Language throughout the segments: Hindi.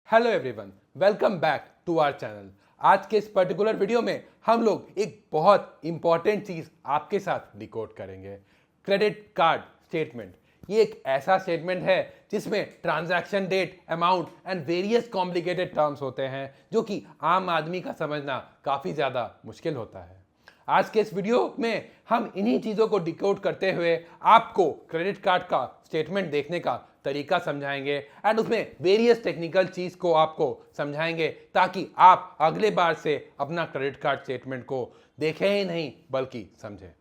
Hello everyone, welcome back to our channel. आज के इस पर्टिकुलर वीडियो में हम लोग एक बहुत इंपॉर्टेंट चीज आपके साथ डिकोड करेंगे, क्रेडिट कार्ड स्टेटमेंट। ये एक ऐसा स्टेटमेंट है जिसमें transaction date, amount and various complicated terms होते हैं जो कि आम आदमी का समझना काफी ज्यादा मुश्किल होता है। आज के इस वीडियो में हम इन्हीं चीजों को डिकोड करते हुए आपको क्रेडिट कार्ड का स्टेटमेंट देखने का तरीका समझाएंगे एंड उसमें वेरियस टेक्निकल चीज को आपको समझाएंगे ताकि आप अगले बार से अपना क्रेडिट कार्ड स्टेटमेंट को देखें ही नहीं बल्कि समझें।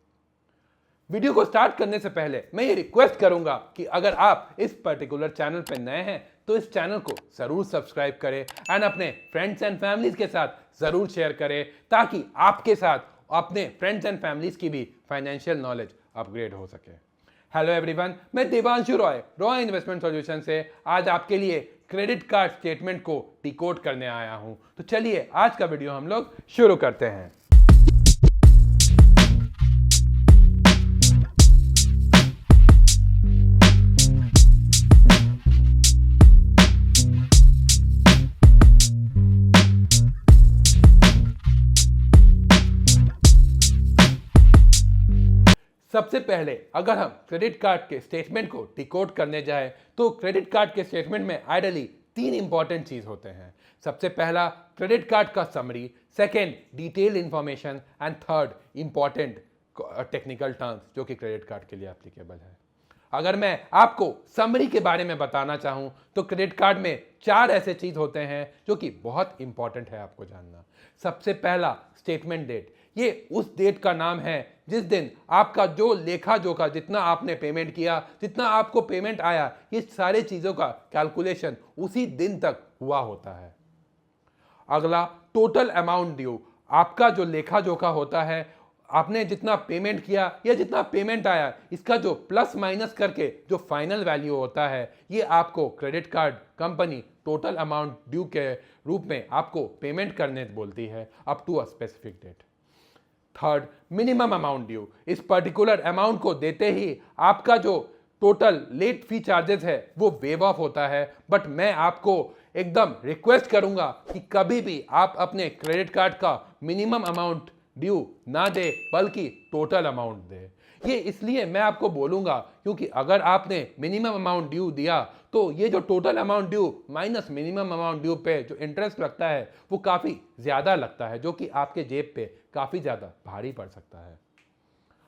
वीडियो को स्टार्ट करने से पहले मैं ये रिक्वेस्ट करूंगा कि अगर आप इस पर्टिकुलर चैनल पर नए हैं तो इस चैनल को जरूर सब्सक्राइब करें एंड अपने फ्रेंड्स एंड फैमिलीज के साथ जरूर शेयर करें ताकि आपके साथ अपने फ्रेंड्स एंड फैमिलीज की भी फाइनेंशियल नॉलेज अपग्रेड हो सके। हेलो एवरीवन, मैं देवांशु रॉय इन्वेस्टमेंट सॉल्यूशन से आज आपके लिए क्रेडिट कार्ड स्टेटमेंट को डिकोड करने आया हूं। तो चलिए आज का वीडियो हम लोग शुरू करते हैं। सबसे पहले अगर हम क्रेडिट कार्ड के स्टेटमेंट को डिकोड करने जाए तो क्रेडिट कार्ड के स्टेटमेंट में आइडियली तीन इंपॉर्टेंट चीज होते हैं। सबसे पहला क्रेडिट कार्ड का summary, second detail information and third important technical terms जो कि क्रेडिट कार्ड के लिए एप्लीकेबल है। अगर मैं आपको समरी के बारे में बताना चाहूं तो क्रेडिट कार्ड में चार ऐसे चीज होते हैं जो कि बहुत इंपॉर्टेंट है आपको जानना। सबसे पहला स्टेटमेंट डेट, ये उस डेट का नाम है जिस दिन आपका जो लेखा जोखा, जितना आपने पेमेंट किया, जितना आपको पेमेंट आया, ये सारे चीजों का कैलकुलेशन उसी दिन तक हुआ होता है। अगला टोटल अमाउंट ड्यू, आपका जो लेखा जोखा होता है, आपने जितना पेमेंट किया या जितना पेमेंट आया, इसका जो प्लस माइनस करके जो फाइनल वैल्यू होता है, ये आपको credit card company total amount due के रूप में आपको पेमेंट करने बोलती है up to a specific date. Third, minimum amount due, इस पर्टिकुलर अमाउंट को देते ही आपका जो टोटल लेट फी चार्जेस है वो वेव ऑफ होता है। बट मैं आपको एकदम रिक्वेस्ट करूंगा कि कभी भी आप अपने क्रेडिट कार्ड का मिनिमम अमाउंट ड्यू ना दे बल्कि टोटल अमाउंट दे। ये इसलिए मैं आपको बोलूंगा क्योंकि अगर आपने मिनिमम अमाउंट ड्यू दिया तो ये जो total amount due minus minimum amount due पे जो इंटरेस्ट लगता है वो काफी ज्यादा लगता है जो कि आपके जेब पे काफी ज्यादा भारी पड़ सकता है।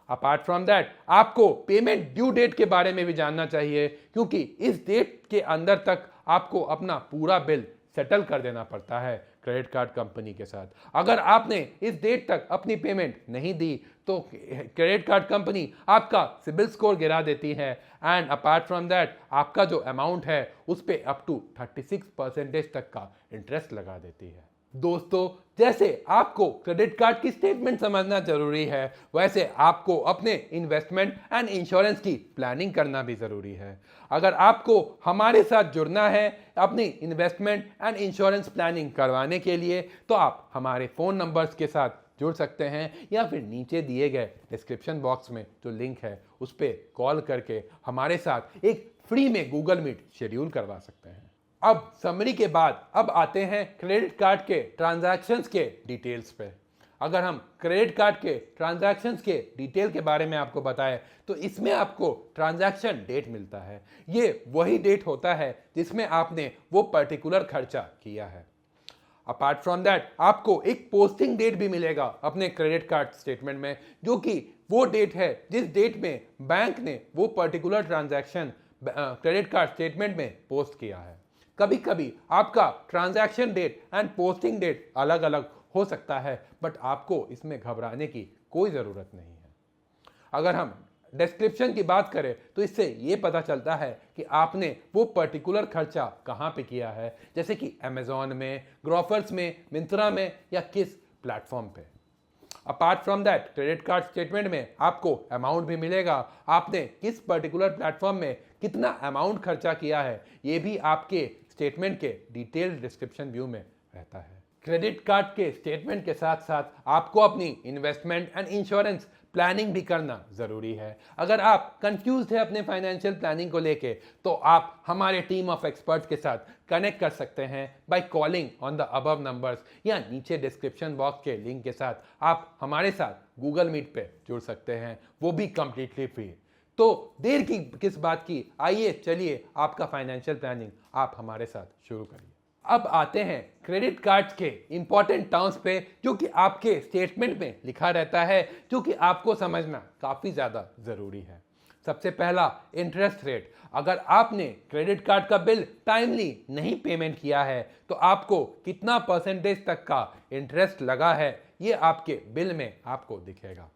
अपार्ट फ्रॉम दैट आपको पेमेंट ड्यू डेट के बारे में भी जानना चाहिए क्योंकि इस डेट के अंदर तक आपको अपना पूरा बिल सेटल कर देना पड़ता है क्रेडिट कार्ड कंपनी के साथ। अगर आपने इस डेट तक अपनी पेमेंट नहीं दी तो क्रेडिट कार्ड कंपनी आपका सिबिल स्कोर गिरा देती है एंड अपार्ट फ्रॉम दैट आपका जो अमाउंट है उस पे अप टू 36% तक का इंटरेस्ट लगा देती है। दोस्तों, जैसे आपको क्रेडिट कार्ड की स्टेटमेंट समझना जरूरी है वैसे आपको अपने इन्वेस्टमेंट एंड इंश्योरेंस की प्लानिंग करना भी जरूरी है। अगर आपको हमारे साथ जुड़ना है अपनी इन्वेस्टमेंट एंड इंश्योरेंस प्लानिंग करवाने के लिए तो आप हमारे फ़ोन नंबर्स के साथ जुड़ सकते हैं या फिर नीचे दिए गए डिस्क्रिप्शन बॉक्स में जो लिंक है उस पर कॉल करके हमारे साथ एक फ्री में गूगल मीट शेड्यूल करवा सकते हैं। अब समरी के बाद अब आते हैं क्रेडिट कार्ड के ट्रांजैक्शंस के डिटेल्स पे। अगर हम क्रेडिट कार्ड के ट्रांजैक्शंस के डिटेल के बारे में आपको बताएं तो इसमें आपको ट्रांजैक्शन डेट मिलता है। ये वही डेट होता है जिसमें आपने वो पर्टिकुलर खर्चा किया है। अपार्ट फ्रॉम दैट आपको एक पोस्टिंग डेट भी मिलेगा अपने क्रेडिट कार्ड स्टेटमेंट में जो कि वो डेट है जिस डेट में बैंक ने वो particular transaction credit card statement में पोस्ट किया है। कभी कभी आपका transaction date and posting date अलग अलग हो सकता है बट आपको इसमें घबराने की कोई ज़रूरत नहीं है। अगर हम डिस्क्रिप्शन की बात करें तो इससे ये पता चलता है कि आपने वो पर्टिकुलर खर्चा कहाँ पे किया है, जैसे कि अमेजॉन में, ग्रोफर्स में, मिंत्रा में या किस प्लेटफॉर्म पे। Apart from that credit card statement में आपको अमाउंट भी मिलेगा, आपने किस पर्टिकुलर प्लेटफॉर्म में कितना अमाउंट खर्चा किया है ये भी आपके स्टेटमेंट के डिटेल्ड डिस्क्रिप्शन व्यू में रहता है। क्रेडिट कार्ड के स्टेटमेंट के साथ साथ आपको अपनी इन्वेस्टमेंट एंड इंश्योरेंस प्लानिंग भी करना ज़रूरी है। अगर आप कंफ्यूज्ड है अपने फाइनेंशियल प्लानिंग को लेके तो आप हमारे टीम ऑफ एक्सपर्ट्स के साथ कनेक्ट कर सकते हैं by calling on the above numbers, या नीचे डिस्क्रिप्शन बॉक्स के लिंक के साथ आप हमारे साथ गूगल मीट पे जुड़ सकते हैं, वो भी कंप्लीटली फ्री। तो देर की किस बात की, आइए चलिए आपका फाइनेंशियल प्लानिंग आप हमारे साथ शुरू करिए। अब आते हैं क्रेडिट कार्ड्स के इंपॉर्टेंट टर्म्स पे जो कि आपके स्टेटमेंट में लिखा रहता है, जो कि आपको समझना काफ़ी ज़्यादा ज़रूरी है। सबसे पहला, इंटरेस्ट रेट। अगर आपने क्रेडिट कार्ड का बिल टाइमली नहीं पेमेंट किया है तो आपको कितना परसेंटेज तक का इंटरेस्ट लगा है ये आपके बिल में आपको दिखेगा।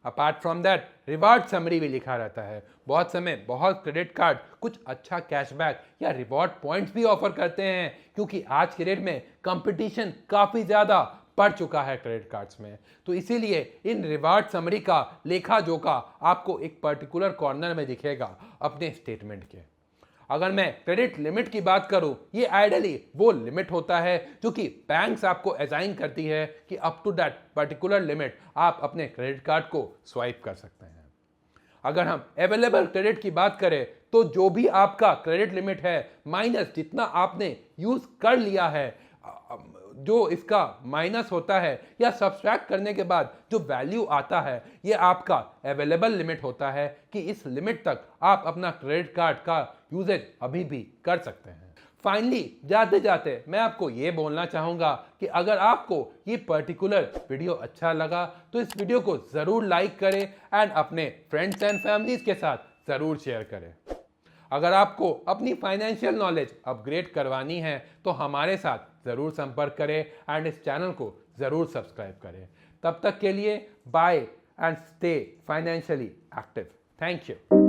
Apart from that, reward summary भी लिखा रहता है। बहुत समय बहुत क्रेडिट कार्ड कुछ अच्छा कैशबैक या रिवॉर्ड पॉइंट्स भी ऑफर करते हैं, क्योंकि आज के डेट में कंपटीशन काफ़ी ज़्यादा बढ़ चुका है क्रेडिट कार्ड्स में। तो इसीलिए इन रिवार्ड समरी का लेखा जोखा आपको एक पर्टिकुलर कॉर्नर में दिखेगा अपने स्टेटमेंट के। अगर मैं क्रेडिट लिमिट की बात करूं, ये आइडियली वो लिमिट होता है जो कि बैंक्स आपको असाइन करती है कि up to that particular limit आप अपने क्रेडिट कार्ड को स्वाइप कर सकते हैं। अगर हम अवेलेबल क्रेडिट की बात करें तो जो भी आपका क्रेडिट लिमिट है माइनस जितना आपने यूज कर लिया है, जो इसका माइनस होता है या सब्सट्रैक्ट करने के बाद जो वैल्यू आता है, ये आपका अवेलेबल लिमिट होता है कि इस लिमिट तक आप अपना क्रेडिट कार्ड का यूजेज अभी भी कर सकते हैं। फाइनली जाते जाते मैं आपको ये बोलना चाहूँगा कि अगर आपको ये पर्टिकुलर वीडियो अच्छा लगा तो इस वीडियो को ज़रूर लाइक करें एंड अपने फ्रेंड्स एंड फैमिलीज के साथ ज़रूर शेयर करें। अगर आपको अपनी फाइनेंशियल नॉलेज अपग्रेड करवानी है तो हमारे साथ ज़रूर संपर्क करें एंड इस चैनल को ज़रूर सब्सक्राइब करें। तब तक के लिए bye and stay financially active. Thank you.